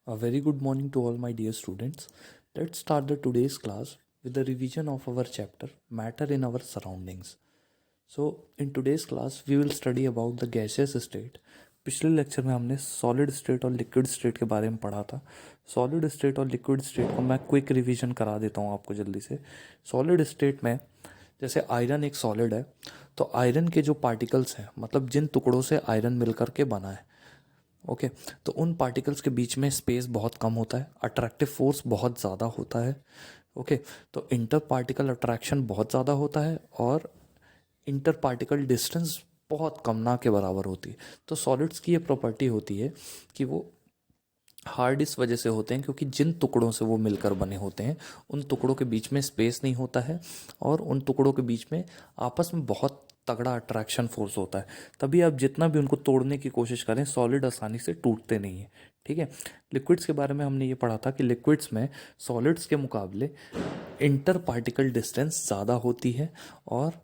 A very good morning to all my dear students. Let's start the today's class with the revision of our chapter Matter in Our Surroundings. So in today's class we will study about the gaseous state. पिछले lecture में हमने solid state और liquid state के बारे में पढ़ा था. Solid state और लिक्विड स्टेट को मैं क्विक रिवीजन करा देता हूँ आपको जल्दी से. सॉलिड स्टेट में जैसे आयरन एक सॉलिड है, तो आयरन के जो पार्टिकल्स हैं, मतलब जिन टुकड़ों से आयरन मिलकर के बना है, ओके तो उन पार्टिकल्स के बीच में स्पेस बहुत कम होता है, अट्रैक्टिव फोर्स बहुत ज़्यादा होता है. ओके तो इंटर पार्टिकल अट्रैक्शन बहुत ज़्यादा होता है और इंटर पार्टिकल डिस्टेंस बहुत कम ना के बराबर होती है. तो सॉलिड्स की ये प्रॉपर्टी होती है कि वो हार्ड इस वजह से होते हैं क्योंकि जिन टुकड़ों से वो मिलकर बने होते हैं उन टुकड़ों के बीच में स्पेस नहीं होता है और उन टुकड़ों के बीच में आपस में बहुत तगड़ा अट्रैक्शन फोर्स होता है. तभी आप जितना भी उनको तोड़ने की कोशिश करें, सॉलिड आसानी से टूटते नहीं हैं. ठीक है. लिक्विड्स के बारे में हमने ये पढ़ा था कि लिक्विड्स में सॉलिड्स के मुकाबले इंटर पार्टिकल डिस्टेंस ज़्यादा होती है और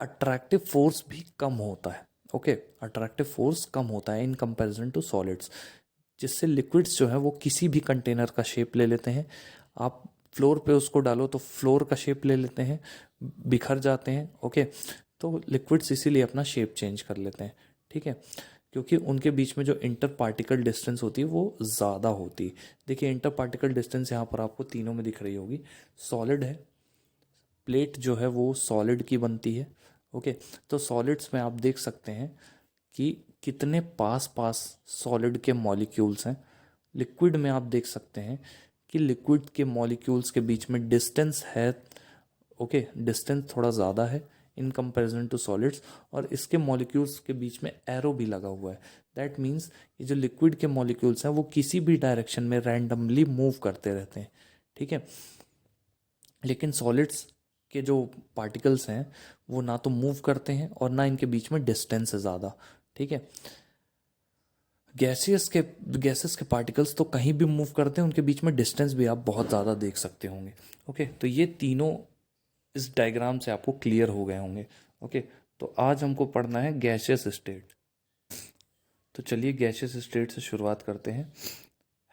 अट्रैक्टिव फोर्स भी कम होता है. ओके अट्रैक्टिव फोर्स कम होता है इन कंपैरिजन टू सॉलिड्स, जिससे लिक्विड्स जो है वो किसी भी कंटेनर का शेप ले लेते हैं. आप फ्लोर पे उसको डालो तो फ्लोर का शेप ले लेते हैं, बिखर जाते हैं. ओके तो लिक्विड्स इसीलिए अपना शेप चेंज कर लेते हैं. ठीक है, क्योंकि उनके बीच में जो इंटर पार्टिकल डिस्टेंस होती है वो ज़्यादा होती है. देखिए इंटर पार्टिकल डिस्टेंस यहाँ पर आपको तीनों में दिख रही होगी. सॉलिड है, प्लेट जो है वो सॉलिड की बनती है. ओके तो सॉलिड्स में आप देख सकते हैं कि कितने पास पास सॉलिड के मॉलिक्यूल्स हैं. लिक्विड में आप देख सकते हैं कि लिक्विड के मॉलिक्यूल्स के बीच में डिस्टेंस है. ओके डिस्टेंस थोड़ा ज़्यादा है इन कंपैरिजन टू सॉलिड्स और इसके मॉलिक्यूल्स के बीच में एरो भी लगा हुआ है. दैट मीन्स ये जो लिक्विड के मॉलिक्यूल्स हैं वो किसी भी डायरेक्शन में रैंडमली मूव करते रहते हैं. ठीक है, लेकिन सॉलिड्स के जो पार्टिकल्स हैं वो ना तो मूव करते हैं और ना इनके बीच में डिस्टेंस है ज़्यादा. ठीक है, गैसेस के पार्टिकल्स तो कहीं भी मूव करते हैं, उनके बीच में डिस्टेंस भी आप बहुत ज़्यादा देख सकते होंगे. ओके तो ये तीनों इस डायग्राम से आपको क्लियर हो गए होंगे. ओके तो आज हमको पढ़ना है गैसियस स्टेट. तो चलिए गैसियस स्टेट से शुरुआत करते हैं.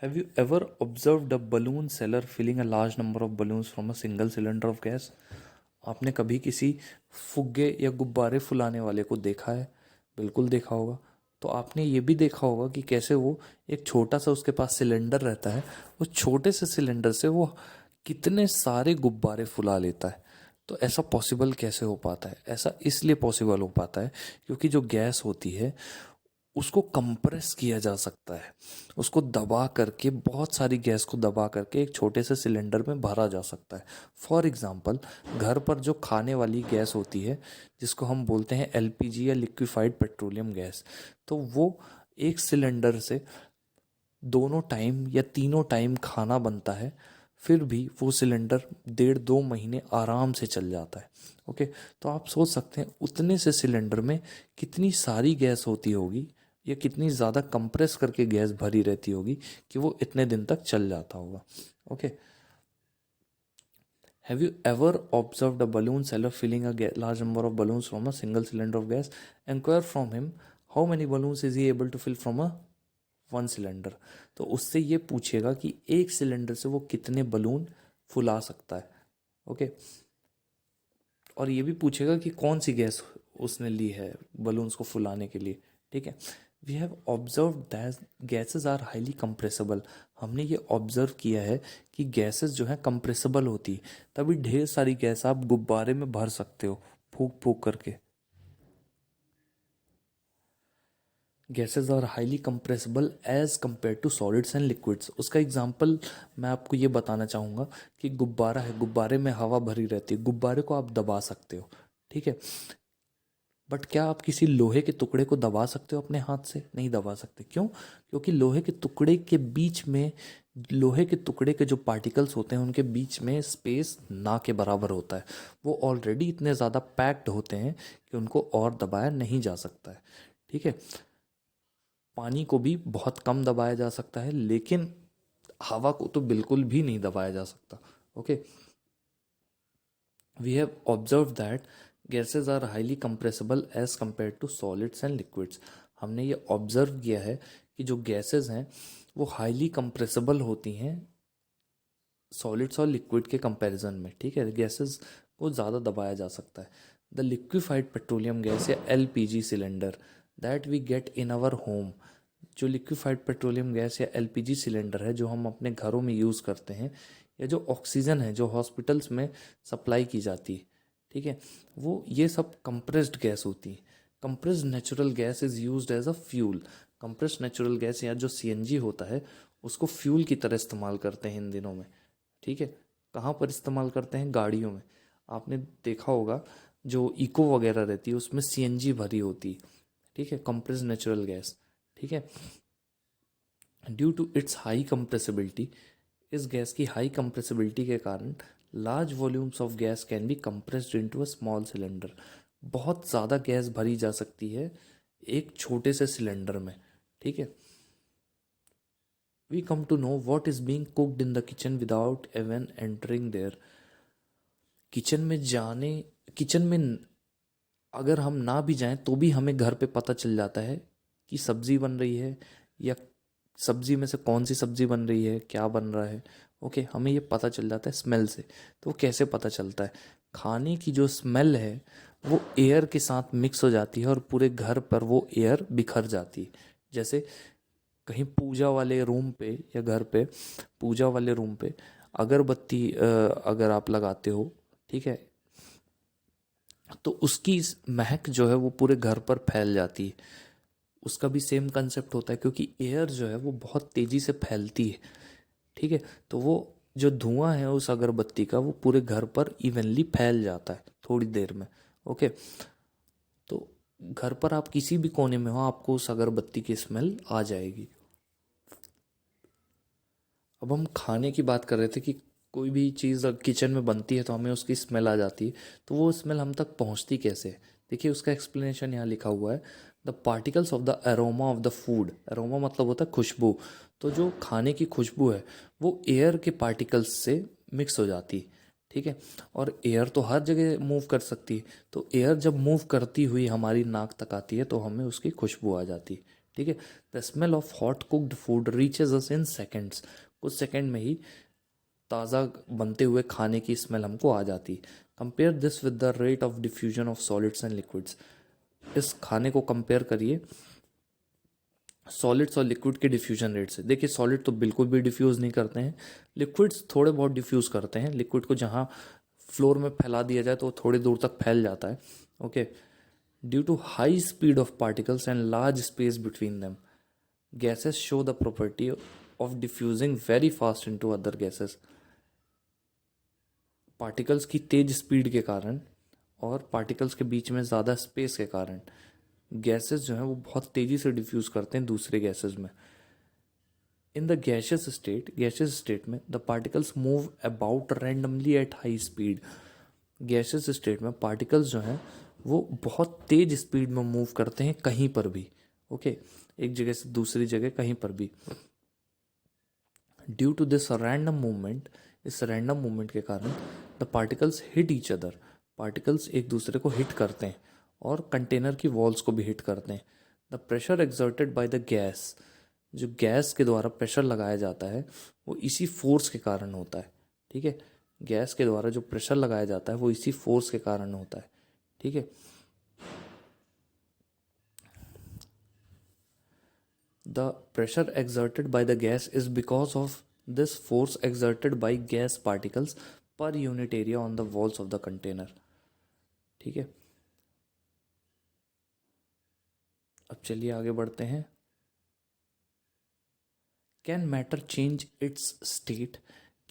Have you ever observed a balloon seller filling a large number of balloons from a single cylinder of gas? आपने कभी किसी फुग्गे या गुब्बारे फुलाने वाले को देखा है? बिल्कुल देखा होगा. तो आपने ये भी देखा होगा कि कैसे वो एक छोटा सा उसके पास सिलेंडर रहता है, उस छोटे से सिलेंडर से वो कितने सारे गुब्बारे फुला लेता है. तो ऐसा पॉसिबल कैसे हो पाता है? ऐसा इसलिए पॉसिबल हो पाता है क्योंकि जो गैस होती है उसको कंप्रेस किया जा सकता है. उसको दबा करके, बहुत सारी गैस को दबा करके एक छोटे से सिलेंडर में भरा जा सकता है. फॉर एग्जांपल घर पर जो खाने वाली गैस होती है जिसको हम बोलते हैं एलपीजी या लिक्विफाइड पेट्रोलियम गैस, तो वो एक सिलेंडर से दोनों टाइम या तीनों टाइम खाना बनता है. फिर भी वो सिलेंडर 1.5-2 महीने आराम से चल जाता है. ओके तो आप सोच सकते हैं उतने से सिलेंडर में कितनी सारी गैस होती होगी या कितनी ज़्यादा कंप्रेस करके गैस भरी रहती होगी कि वो इतने दिन तक चल जाता होगा. Okay have you ever observed a balloon seller filling a large number of balloons from a single cylinder of gas? Inquire from him how many balloons is he able to fill from a one cylinder. तो उससे ये पूछेगा कि एक cylinder से वो कितने balloon फुला सकता है. ओके और ये भी पूछेगा कि कौन सी गैस उसने ली है बलून्स को फुलाने के लिए. ठीक है, we have observe that gases are highly compressible. हमने ये ऑब्जर्व किया है कि गैसेस जो हैं कंप्रेसिबल होती है, तभी ढेर सारी गैस आप गुब्बारे में भर सकते हो फूक फूक करके. Gases are highly compressible as compare to solids and liquids. उसका एग्जांपल मैं आपको ये बताना चाहूँगा कि गुब्बारा है, गुब्बारे में हवा भरी रहती है, गुब्बारे को आप दबा सकते हो. ठीक है, बट क्या आप किसी लोहे के टुकड़े को दबा सकते हो अपने हाथ से? नहीं दबा सकते. क्यों? क्योंकि लोहे के टुकड़े के बीच में, लोहे के टुकड़े के जो पार्टिकल्स होते हैं उनके बीच में स्पेस ना के बराबर होता है. वो ऑलरेडी इतने ज़्यादा पैक्ड होते हैं कि उनको और दबाया नहीं जा सकता है. ठीक है, पानी को भी बहुत कम दबाया जा सकता है लेकिन हवा को तो बिल्कुल भी नहीं दबाया जा सकता. Okay we have observe that gases are highly compressible as compare to solids and liquids. हमने ये ऑब्जर्व किया है कि जो गैसेज हैं वो हाईली कंप्रेसिबल होती हैं सॉलिड्स और लिक्विड के कंपैरिजन में, ठीक है। गैसेस को ज़्यादा दबाया जा सकता है। द लिक्विफाइड पेट्रोलियम गैस या LPG cylinder that we get in our home, जो लिक्विफाइड पेट्रोलियम गैस या एलपीजी सिलेंडर है जो हम अपने घरों में यूज़ करते हैं, या जो ऑक्सीजन है जो हॉस्पिटल्स में सप्लाई की जाती है, ठीक है, वो ये सब कंप्रेस्ड गैस होती है। Compressed natural gas is used as a fuel. Compressed natural gas या जो सीएनजी होता है उसको फ्यूल की तरह इस्तेमाल करते हैं इन दिनों में, ठीक है। कहाँ पर इस्तेमाल करते हैं? गाड़ियों में। आपने देखा होगा जो इको वगैरह रहती है उसमें सीएनजी भरी होती है, ठीक है, कंप्रेस्ड नेचुरल गैस, ठीक है। Due to its high compressibility, इस गैस की हाई कंप्रेसिबिलिटी के कारण large volumes of gas can be compressed into a small cylinder. बहुत ज़्यादा गैस भरी जा सकती है एक छोटे से सिलेंडर में, ठीक है। We come to know what is being cooked in the kitchen without even entering there. Kitchen में अगर हम ना भी जाएं तो भी हमें घर पे पता चल जाता है कि सब्जी बन रही है, या सब्जी में से कौन सी सब्जी बन रही है, क्या बन रहा है, ओके, हमें ये पता चल जाता है स्मेल से। तो कैसे पता चलता है? खाने की जो स्मेल है वो एयर के साथ मिक्स हो जाती है और पूरे घर पर वो एयर बिखर जाती है। जैसे कहीं पूजा वाले रूम पे या घर पे पूजा वाले रूम पे अगरबत्ती अगर आप लगाते हो, ठीक है, तो उसकी महक जो है वो पूरे घर पर फैल जाती है। उसका भी सेम कंसेप्ट होता है, क्योंकि एयर जो है वो बहुत तेज़ी से फैलती है, ठीक है। तो वो जो धुआं है उस अगरबत्ती का वो पूरे घर पर इवनली फैल जाता है थोड़ी देर में, ओके। तो घर पर आप किसी भी कोने में हो आपको उस अगरबत्ती की स्मेल आ जाएगी। अब हम खाने की बात कर रहे थे कि कोई भी चीज़ किचन में बनती है तो हमें उसकी स्मेल आ जाती है, तो वो स्मेल हम तक पहुंचती कैसे है? देखिए उसका एक्सप्लेनेशन यहाँ लिखा हुआ है। The particles of the aroma of the food, aroma मतलब होता है खुशबू, तो जो खाने की खुशबू है वो एयर के पार्टिकल्स से मिक्स हो जाती है, ठीक है। और एयर तो हर जगह मूव कर सकती है, तो एयर जब मूव करती हुई हमारी नाक तक आती है तो हमें उसकी खुशबू आ जाती है, ठीक है। The smell of hot cooked food reaches us in seconds, कुछ सेकंड में ही ताज़ा बनते हुए खाने की स्मेल हमको आ जाती। Compare this with the rate of diffusion of solids and liquids, इस खाने को कंपेयर करिए सॉलिड्स और लिक्विड के डिफ्यूजन रेट से। देखिए सॉलिड तो बिल्कुल भी डिफ्यूज़ नहीं करते हैं, लिक्विड्स थोड़े बहुत डिफ्यूज़ करते हैं। लिक्विड को जहाँ फ्लोर में फैला दिया जाए तो वो थोड़ी दूर तक फैल जाता है, okay. Due to high speed of particles and large space between them, gases show the property of diffusing very fast into other gases। Particles की तेज स्पीड के कारण और पार्टिकल्स के बीच में ज़्यादा स्पेस के कारण गैसेस जो हैं वो बहुत तेज़ी से डिफ्यूज़ करते हैं दूसरे गैसेस में। इन द गैशियस स्टेट में the particles move about randomly at high speed. Gaseous state में पार्टिकल्स जो हैं वो बहुत तेज स्पीड में मूव करते हैं कहीं पर भी, ओके, एक जगह से दूसरी जगह कहीं पर भी। Due to this random movement, इस रैंडम मूवमेंट के कारण the particles hit each other, particles एक दूसरे को हिट करते हैं और कंटेनर की वॉल्स को भी हिट करते हैं। The pressure exerted by the gas, जो गैस के द्वारा प्रेशर लगाया जाता है वो इसी फोर्स के कारण होता है, ठीक है। गैस के द्वारा जो प्रेशर लगाया जाता है वो इसी फोर्स के कारण होता है, ठीक है। The pressure exerted by the gas is because of this force exerted by gas particles per unit area on the walls of the container, ठीक है। अब चलिए आगे बढ़ते हैं। Can matter change it's state,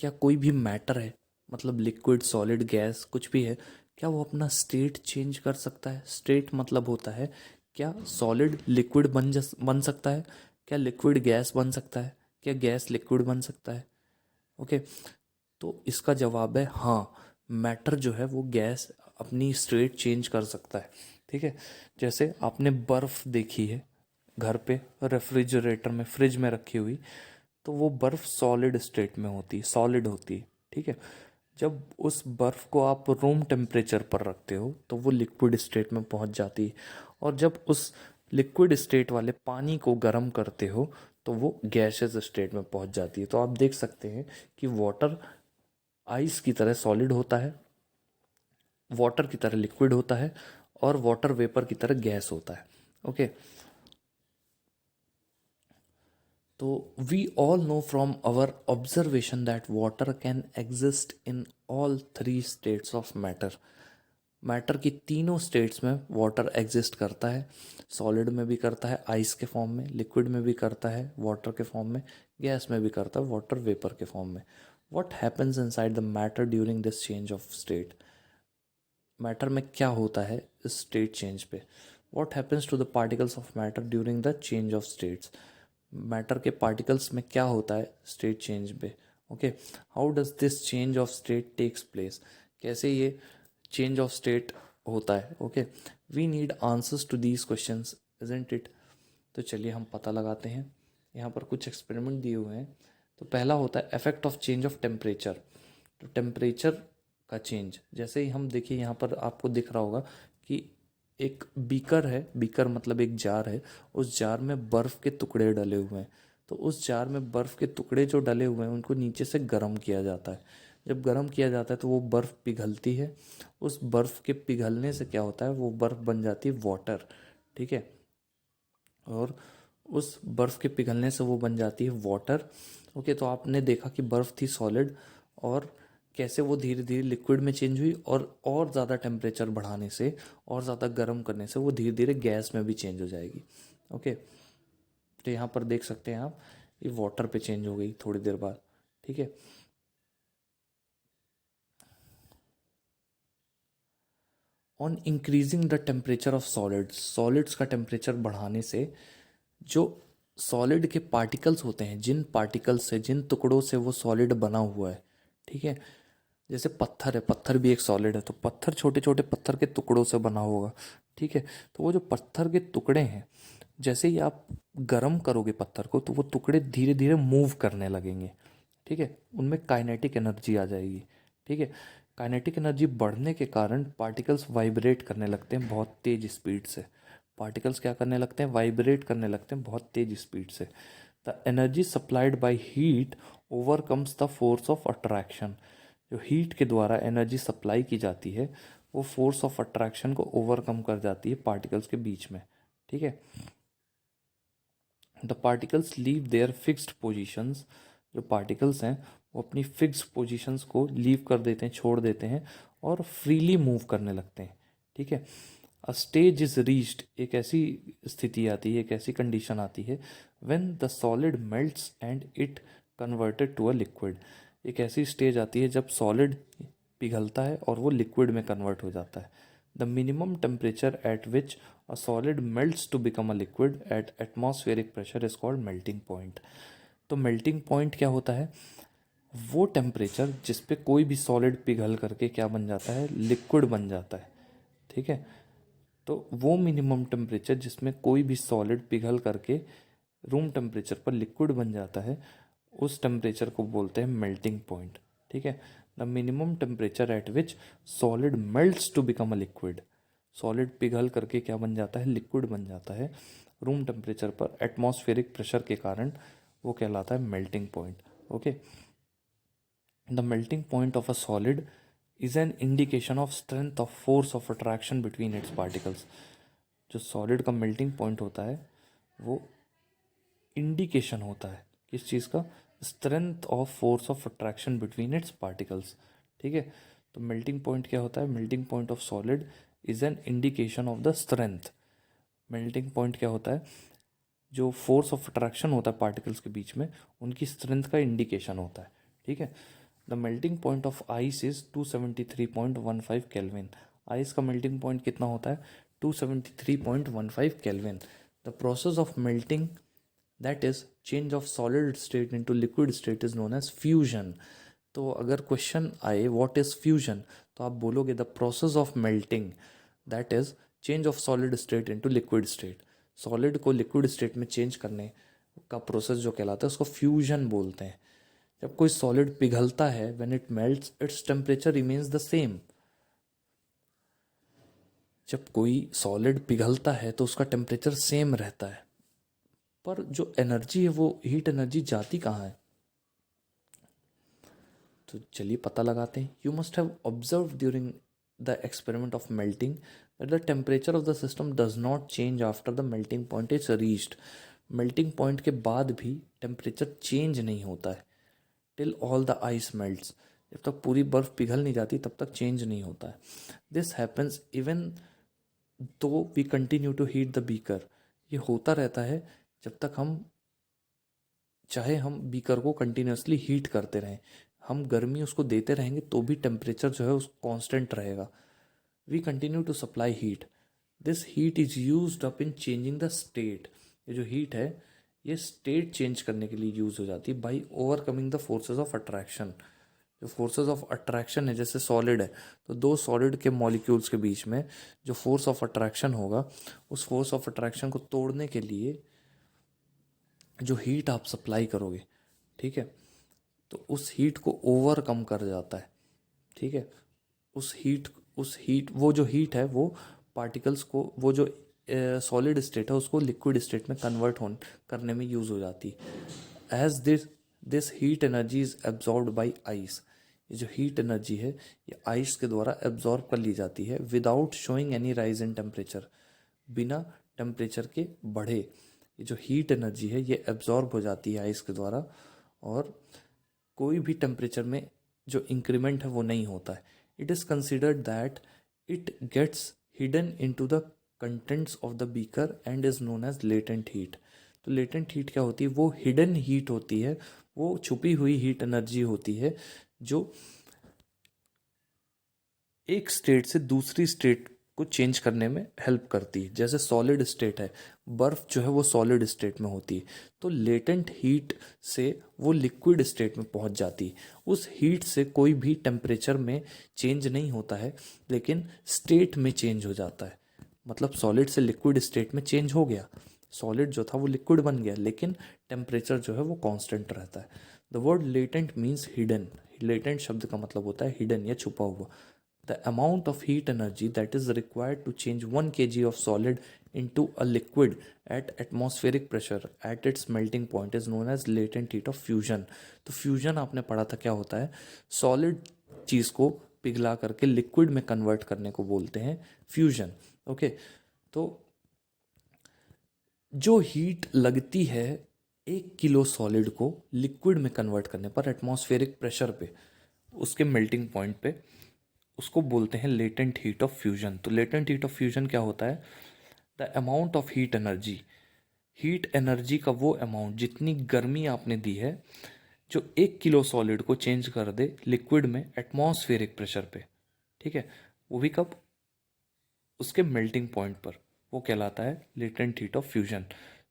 क्या कोई भी मैटर है, मतलब लिक्विड सॉलिड गैस कुछ भी है, क्या वो अपना स्टेट चेंज कर सकता है? स्टेट मतलब होता है क्या सॉलिड लिक्विड बन सकता है, क्या लिक्विड गैस बन सकता है, क्या गैस लिक्विड बन सकता है, ओके। तो इसका जवाब है हाँ, मैटर जो है वो गैस अपनी स्टेट चेंज कर सकता है, ठीक है। जैसे आपने बर्फ़ देखी है घर पे रेफ्रिजरेटर में, फ्रिज में रखी हुई, तो वो बर्फ़ सॉलिड स्टेट में होती है, सॉलिड होती है, ठीक है। जब उस बर्फ़ को आप रूम टेम्परेचर पर रखते हो तो वो लिक्विड स्टेट में पहुंच जाती है, और जब उस लिक्विड स्टेट वाले पानी को गर्म करते हो तो वो गैसेस स्टेट में पहुंच जाती है। तो आप देख सकते हैं कि वाटर आइस की तरह सॉलिड होता है, वाटर की तरह लिक्विड होता है, और वाटर वेपर की तरह गैस होता है। ओके, तो we all know from our observation that water can exist in all three states of matter. Matter की तीनों स्टेट्स में वाटर एग्जिस्ट करता है। सॉलिड में भी करता है आइस के फॉर्म में, लिक्विड में भी करता है वाटर के फॉर्म में, गैस में भी करता है वाटर वेपर के फॉर्म में। What happens inside the matter during this change of state? Matter में क्या होता है इस स्टेट चेंज पे? What happens to the particles of matter during the change of states? Matter के पार्टिकल्स में क्या होता है स्टेट चेंज पे? Okay, how does this change of state takes place? कैसे ये चेंज ऑफ स्टेट होता है? Okay, we need answers to these questions, isn't it? तो चलिए हम पता लगाते हैं। यहाँ पर कुछ एक्सपेरिमेंट दिए हुए हैं। तो पहला होता है effect of change of temperature. तो टेम्परेचर का चेंज, जैसे ही हम देखिए यहाँ पर आपको दिख रहा होगा कि एक बीकर है, बीकर मतलब एक जार है, उस जार में बर्फ़ के टुकड़े डले हुए हैं। तो उस जार में बर्फ़ के टुकड़े जो डले हुए हैं उनको नीचे से गर्म किया जाता है। जब गर्म किया जाता है तो वो बर्फ़ पिघलती है। उस बर्फ़ के पिघलने से क्या होता है, वो बर्फ़ बन जाती है वाटर। ठीक है, और उस बर्फ़ के पिघलने से वो बन जाती है वाटर। ओके, तो आपने देखा कि बर्फ़ थी सॉलिड, और कैसे वो धीरे धीरे लिक्विड में चेंज हुई, और ज़्यादा टेम्परेचर बढ़ाने से और ज़्यादा गर्म करने से वो धीरे धीरे गैस में भी चेंज हो जाएगी। ओके, तो यहाँ पर देख सकते हैं आप, ये वाटर पे चेंज हो गई थोड़ी देर बाद। ठीक है, on increasing the temperature of solids, solids का टेम्परेचर बढ़ाने से जो सॉलिड के पार्टिकल्स होते हैं, जिन पार्टिकल्स से, जिन टुकड़ों से वो सॉलिड बना हुआ है, ठीक है, जैसे पत्थर है, पत्थर भी एक सॉलिड है, तो पत्थर छोटे छोटे पत्थर के टुकड़ों से बना होगा। ठीक है, तो वो जो पत्थर के टुकड़े हैं, जैसे ही आप गर्म करोगे पत्थर को तो वो टुकड़े धीरे धीरे मूव करने लगेंगे। ठीक है, उनमें काइनेटिक एनर्जी आ जाएगी। ठीक है, काइनेटिक एनर्जी बढ़ने के कारण पार्टिकल्स वाइब्रेट करने लगते हैं बहुत तेज स्पीड से। पार्टिकल्स क्या करने लगते हैं, वाइब्रेट करने लगते हैं बहुत तेज स्पीड से। The energy supplied by heat overcomes the force of attraction. जो हीट के द्वारा एनर्जी सप्लाई की जाती है वो फोर्स ऑफ अट्रैक्शन को ओवरकम कर जाती है पार्टिकल्स के बीच में। ठीक है, the particles leave their fixed positions. जो पार्टिकल्स हैं वो अपनी फिक्स्ड पोजीशंस को लीव कर देते हैं, छोड़ देते हैं, और फ्रीली मूव करने लगते हैं। ठीक है, अ स्टेज इज रीच्ड, एक ऐसी स्थिति आती है, एक ऐसी कंडीशन आती है, when the solid melts and it converted to a liquid. एक ऐसी स्टेज आती है जब सॉलिड पिघलता है और वो लिक्विड में कन्वर्ट हो जाता है। The minimum temperature at which a solid melts to become a liquid at atmospheric pressure is called melting point. तो मेल्टिंग पॉइंट क्या होता है, वो टेम्परेचर जिस पे कोई भी सॉलिड पिघल करके क्या बन जाता है, लिक्विड बन जाता है। ठीक है, तो वो मिनिमम टेम्परेचर जिसमें कोई भी सॉलिड पिघल करके रूम टेम्परेचर पर लिक्विड बन जाता है, उस टेम्परेचर को बोलते हैं मेल्टिंग पॉइंट। ठीक है, the minimum temperature at which solid melts to become a liquid. Solid पिघल करके क्या बन जाता है, लिक्विड बन जाता है रूम टेम्परेचर पर एटमॉस्फेरिक प्रेशर के कारण, वो कहलाता है melting point. Okay, the melting point of a solid is an indication of strength of force of attraction between its particles. जो सॉलिड का मेल्टिंग पॉइंट होता है वो इंडिकेशन होता है किस चीज़ का, strength of force of attraction between its particles. ठीक है, तो मेल्टिंग पॉइंट क्या होता है, melting point of solid is an indication of the strength. Melting point क्या होता है, जो फोर्स ऑफ अट्रैक्शन होता है पार्टिकल्स के बीच में, उनकी स्ट्रेंथ का इंडिकेशन होता है। ठीक है, the melting point of ice is 273.15 kelvin. Ice का मेल्टिंग पॉइंट कितना होता है, 273.15 kelvin. The process of melting, that is change of solid state into liquid state, is known as fusion. तो अगर क्वेश्चन आए व्हाट इज फ्यूजन, तो आप बोलोगे the process of melting, that is change of solid state into liquid state. Solid को liquid state में change करने का प्रोसेस जो कहलाता है उसको फ्यूजन बोलते हैं। जब कोई सॉलिड पिघलता है, when it melts its temperature remains the same. जब कोई सॉलिड पिघलता है तो उसका टेम्परेचर सेम रहता है, पर जो एनर्जी है वो हीट एनर्जी जाती कहाँ है? तो चलिए पता लगाते हैं. You must have observe during the experiment of melting that the temperature of the system does not change after the melting point is reached. Melting point के बाद भी टेम्परेचर चेंज नहीं होता है till all the ice melts. जब तक पूरी बर्फ पिघल नहीं जाती तब तक चेंज नहीं होता है. This happens even though we continue to heat the beaker. ये होता रहता है जब तक हम चाहे हम बीकर को कंटिन्यूसली हीट करते रहें, हम गर्मी उसको देते रहेंगे तो भी टेम्परेचर जो है उस कांस्टेंट रहेगा. We continue to supply heat. This heat is used up in changing the state. ये जो हीट है ये स्टेट चेंज करने के लिए यूज हो जाती है by overcoming the forces of attraction. जो फोर्सेस ऑफ अट्रैक्शन है, जैसे सॉलिड है तो दो सॉलिड के मॉलिक्यूल्स के बीच में जो फोर्स ऑफ अट्रैक्शन होगा, उस फोर्स ऑफ अट्रैक्शन को तोड़ने के लिए जो हीट आप सप्लाई करोगे, ठीक है, तो उस हीट को ओवरकम कर जाता है. ठीक है, उस हीट वो जो हीट है वो पार्टिकल्स को, वो जो सॉलिड स्टेट है उसको लिक्विड स्टेट में कन्वर्ट होने करने में यूज़ हो जाती है. As this heat energy is absorbed by ice. ये जो हीट एनर्जी है ये आइस के द्वारा एब्जॉर्ब कर ली जाती है without showing any rise in temperature. बिना टेम्परेचर के बढ़े ये जो हीट एनर्जी है ये एब्जॉर्ब हो जाती है आइस के द्वारा, और कोई भी टेम्परेचर में जो इंक्रीमेंट है वो नहीं होता है. It is considered that it gets hidden into the contents of the beaker and is known as latent heat. तो लेटेंट हीट क्या होती है? वो हिडन हीट होती है, वो छुपी हुई हीट एनर्जी होती है जो एक स्टेट से दूसरी स्टेट को चेंज करने में हेल्प करती है. जैसे सॉलिड स्टेट है, बर्फ जो है वो सॉलिड स्टेट में होती है, तो लेटेंट हीट से वो लिक्विड स्टेट में पहुंच जाती है. उस हीट से कोई भी टेम्परेचर में चेंज नहीं होता है, लेकिन स्टेट में चेंज हो जाता है. मतलब सॉलिड से लिक्विड स्टेट में चेंज हो गया, सॉलिड जो था वो लिक्विड बन गया, लेकिन टेम्परेचर जो है वो कांस्टेंट रहता है. The word latent means hidden. Latent शब्द का मतलब होता है हिडन या छुपा हुआ. The amount of heat energy that is required to change 1 kg of solid into a liquid at atmospheric pressure at its melting point is known as latent heat of fusion. तो fusion आपने पढ़ा था क्या होता है? Solid चीज़ को पिघला करके लिक्विड में कन्वर्ट करने को बोलते हैं फ्यूजन. ओके, तो जो हीट लगती है 1 किलो सॉलिड को लिक्विड में कन्वर्ट करने पर एटमॉस्फेरिक प्रेशर पे, उसके मेल्टिंग पॉइंट पे, उसको बोलते हैं लेटेंट हीट ऑफ फ्यूजन. तो लेटेंट हीट ऑफ फ्यूजन क्या होता है? The amount of heat energy. Heat energy का वो अमाउंट, जितनी गर्मी आपने दी है, जो 1 किलो सॉलिड को चेंज कर दे लिक्विड में एटमॉस्फेरिक प्रेशर पे. ठीक है, वो भी कब? उसके मेल्टिंग पॉइंट पर. वो कहलाता है latent heat of fusion.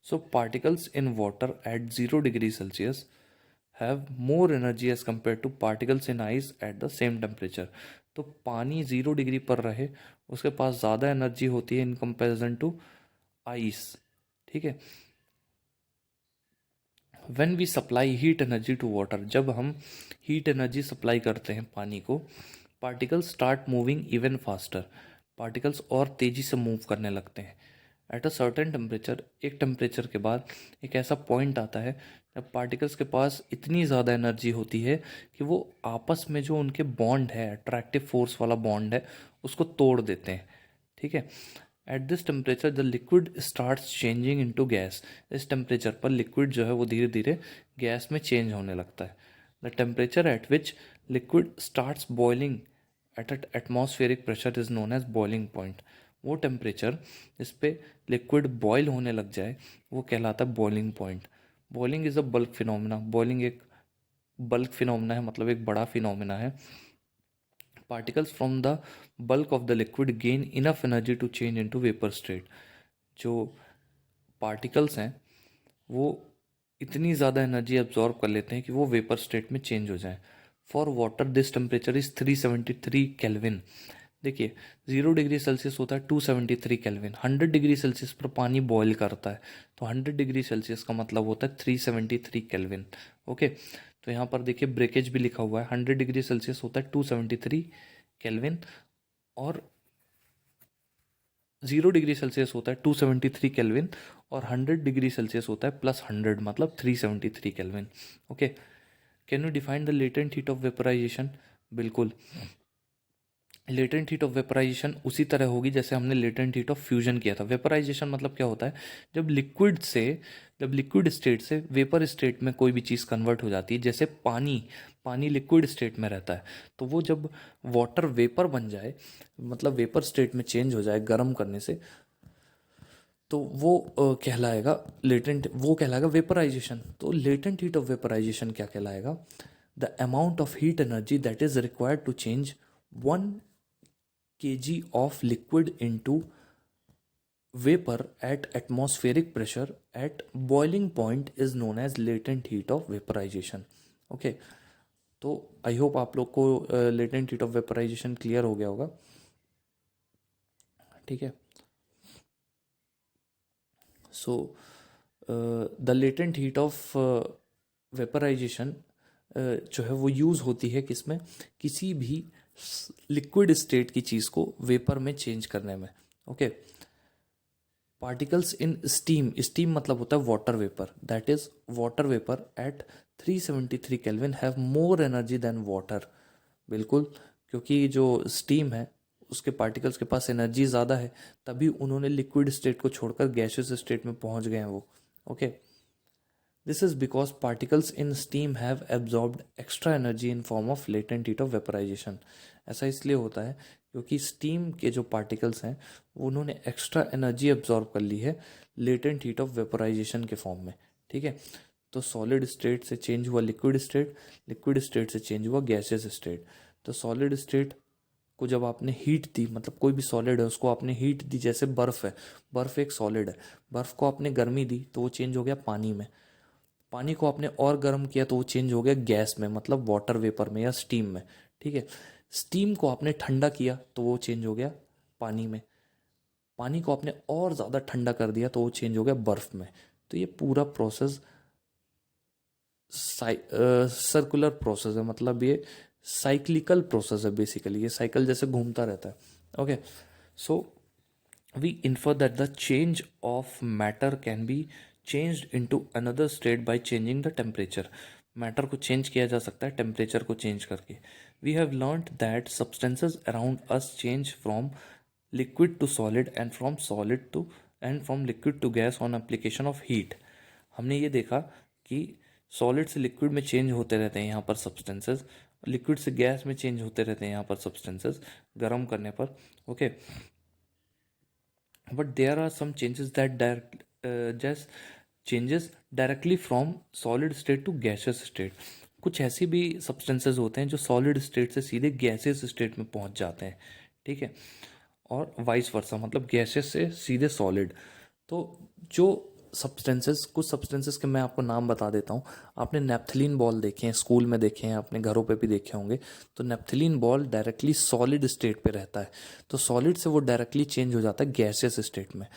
So particles in water at 0 degree Celsius have more energy as compare to particles in ice at the same temperature. तो पानी 0 डिग्री पर रहे उसके पास ज़्यादा एनर्जी होती है इन कंपैरिजन टू आइस. ठीक है, when we supply heat energy to water, जब हम हीट एनर्जी सप्लाई करते हैं पानी को, particles start moving even faster. Particles और तेज़ी से मूव करने लगते हैं. एट अ सर्टेन टेम्परेचर, एक टेम्परेचर के बाद एक ऐसा पॉइंट आता है जब पार्टिकल्स के पास इतनी ज़्यादा एनर्जी होती है कि वो आपस में जो उनके बॉन्ड है, अट्रैक्टिव फोर्स वाला बॉन्ड है, उसको तोड़ देते हैं. ठीक है, at this temperature the liquid starts changing into gas. इस टेम्परेचर पर लिक्विड जो है वो धीरे धीरे गैस में चेंज होने लगता है. The temperature at which liquid starts boiling at atmospheric pressure is known as boiling point. वो टेम्परेचर जिस पे लिक्विड बॉयल होने लग जाए वो कहलाता है boiling point. Boiling is a bulk phenomena. Boiling एक बल्क फिनोमिना है, मतलब एक बड़ा फिनोमिना है. Particles from the bulk of the liquid gain enough energy to change into vapour state. जो पार्टिकल्स हैं वो इतनी ज़्यादा एनर्जी एब्जॉर्ब कर लेते हैं कि वो वेपर स्टेट में चेंज हो जाए. For water this temperature is 373 kelvin. देखिए, 0 डिग्री सेल्सियस होता है 273 केल्विन. 100 डिग्री सेल्सियस पर पानी बॉयल करता है, तो 100 डिग्री सेल्सियस का मतलब होता है 373 केल्विन. ओके, तो यहाँ पर देखिए ब्रेकेज भी लिखा हुआ है. 100 डिग्री सेल्सियस होता है 273 केल्विन, और 0 डिग्री सेल्सियस होता है 273 केल्विन, और 100 डिग्री सेल्सियस होता है +100 मतलब 373 kelvin. Okay, can you define the latent heat of vaporisation? बिल्कुल, लेटेंट हीट ऑफ वेपराइजेशन उसी तरह होगी जैसे हमने लेटेंट हीट ऑफ फ्यूजन किया था। वेपराइजेशन मतलब क्या होता है, जब लिक्विड स्टेट से वेपर स्टेट में कोई भी चीज़ कन्वर्ट हो जाती है, जैसे पानी पानी लिक्विड स्टेट में रहता है, तो वो जब वाटर वेपर बन जाए, मतलब वेपर स्टेट में चेंज हो जाए गर्म करने से, तो वो कहलाएगा वेपराइजेशन। तो लेटेंट हीट ऑफ वेपराइजेशन क्या कहलाएगा? The amount of heat energy that is required to change 1 kg of liquid into vapor at atmospheric pressure at boiling point is known as latent heat of vaporization. Okay, तो I hope आप लोग को latent heat of vaporization clear हो गया होगा। ठीक है, so the latent heat of vaporization जो है वो यूज़ होती है किसमें? किसी भी लिक्विड स्टेट की चीज़ को वेपर में चेंज करने में। ओके, पार्टिकल्स इन स्टीम मतलब होता है water vapour, that is water vapour at 373 kelvin have more energy than water. बिल्कुल, क्योंकि जो स्टीम है उसके पार्टिकल्स के पास एनर्जी ज़्यादा है, तभी उन्होंने लिक्विड स्टेट को छोड़कर गैसियस स्टेट में पहुंच गए हैं वो। Okay, this is because particles in steam have absorbed extra energy in form of latent heat of vaporization. ऐसा इसलिए होता है क्योंकि स्टीम के जो पार्टिकल्स हैं उन्होंने एक्स्ट्रा एनर्जी एब्जॉर्ब कर ली है लेटेंट हीट ऑफ वेपराइजेशन के फॉर्म में। ठीक है, तो सॉलिड स्टेट से चेंज हुआ लिक्विड स्टेट, लिक्विड स्टेट से चेंज हुआ गैसियस स्टेट। तो सॉलिड स्टेट को जब आपने हीट दी, मतलब कोई भी सॉलिड है उसको आपने हीट दी, जैसे बर्फ़ है, बर्फ़ एक सॉलिड है, बर्फ़ को आपने गर्मी दी तो वो चेंज हो गया पानी में, पानी को आपने और गर्म किया तो वो चेंज हो गया गैस में, मतलब वाटर वेपर में या स्टीम में। ठीक है, स्टीम को आपने ठंडा किया तो वो चेंज हो गया पानी में, पानी को आपने और ज़्यादा ठंडा कर दिया तो वो चेंज हो गया बर्फ़ में। तो ये पूरा प्रोसेस सर्कुलर प्रोसेस है, मतलब ये साइक्लिकल प्रोसेस है बेसिकली, ये साइकिल जैसे घूमता रहता है। Okay, so we infer that the change of matter can be changed into another state by changing the temperature. Matter को चेंज किया जा सकता है टेम्परेचर को चेंज करके। We have learned that substances around us change from liquid to solid and from liquid to gas on application of heat. हमने ये देखा कि सॉलिड से लिक्विड में चेंज होते रहते हैं यहाँ पर सब्सटेंसेज, लिक्विड से गैस में चेंज होते रहते हैं यहाँ पर सब्सटेंसेज गर्म करने पर। Okay, but there are some changes that just changes directly from solid state to gaseous state। कुछ ऐसी भी सब्सटेंसेस होते हैं जो सॉलिड स्टेट से सीधे गैसियस स्टेट में पहुंच जाते हैं। ठीक है, और वाइस वर्सा, मतलब गैसियस से सीधे सॉलिड। तो जो कुछ सब्सटेंसेस के मैं आपको नाम बता देता हूँ। आपने नेप्थलीन बॉल देखे हैं, स्कूल में देखे हैं, अपने घरों पे भी देखे होंगे। तो naphthalene ball directly solid state पे रहता है, तो सॉलिड से वो डायरेक्टली चेंज हो जाता है गैसियस स्टेट में।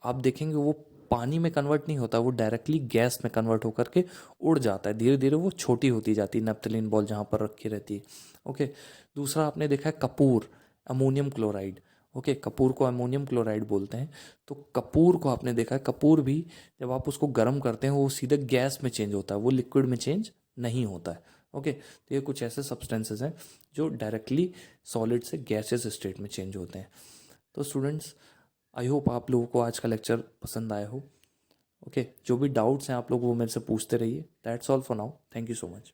आप देखेंगे वो पानी में कन्वर्ट नहीं होता, वो डायरेक्टली गैस में कन्वर्ट होकर के उड़ जाता है, धीरे धीरे वो छोटी होती जाती है नेप्थलीन बॉल जहाँ पर रखी रहती है। ओके, दूसरा आपने देखा है Kapoor, ammonium chloride. Okay, Kapoor को अमोनियम क्लोराइड बोलते हैं। तो कपूर को आपने देखा है, कपूर भी जब आप उसको गर्म करते हैं वो सीधे गैस में चेंज होता है, वो लिक्विड में चेंज नहीं होता है। ओके, तो ये कुछ ऐसे सब्सटेंसेस हैं जो डायरेक्टली सॉलिड से गैसियस स्टेट में चेंज होते हैं। तो स्टूडेंट्स, आई होप आप लोगों को आज का लेक्चर पसंद आया हो। ओके, जो भी डाउट्स हैं आप लोग वो मेरे से पूछते रहिए। That's all for now, thank you so much.